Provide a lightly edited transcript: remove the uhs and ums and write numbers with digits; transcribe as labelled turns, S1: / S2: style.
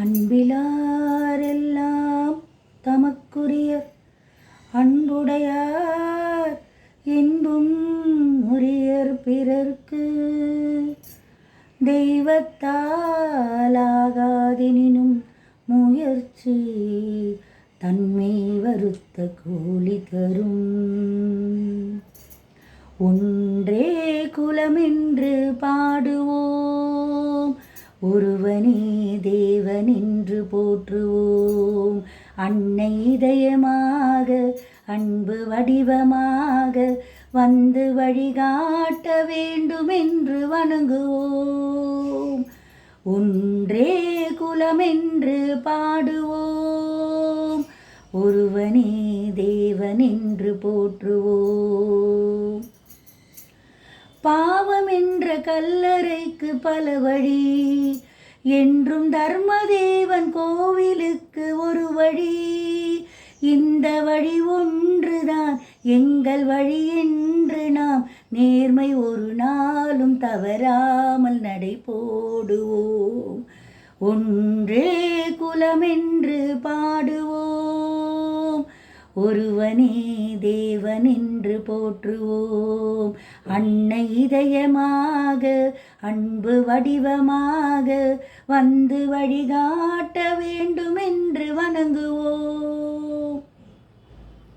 S1: அன்பிலாரெல்லாம் தமக்குரியர் அன்புடையார் இன்பும் உரியர் பிறர்க்கு தெய்வத்தாலாகாதெனினும் முயற்சி தன்மை வருத்த கூலி தரும். ஒன்றே குலமென்று பாடுவோம், ஒருவனே தேவனென்று போற்றுவோம். அன்னை இதயமாக அன்பு வடிவமாக வந்து வழிகாட்ட வேண்டுமென்று வணங்குவோம். ஒன்றே குலமென்று பாடுவோம், ஒருவனே தேவனென்று போற்றுவோம். பாவம் என்ற கல்லறைக்கு பல வழி, என்றும் தர்மதேவன் கோவிலுக்கு ஒரு வழி. இந்த வழி ஒன்றுதான் எங்கள் வழி என்று நாம் நேர்மை ஒரு நாளும் தவறாமல் நடை போடுவோம். ஒன்றே குலமென்று பாடுவோம், ஒருவனே தேவனென்று போற்றுவோம். அன்னை இதயமாக அன்பு வடிவமாக வந்து வழிகாட்ட வேண்டுமென்று வணங்குவோம்.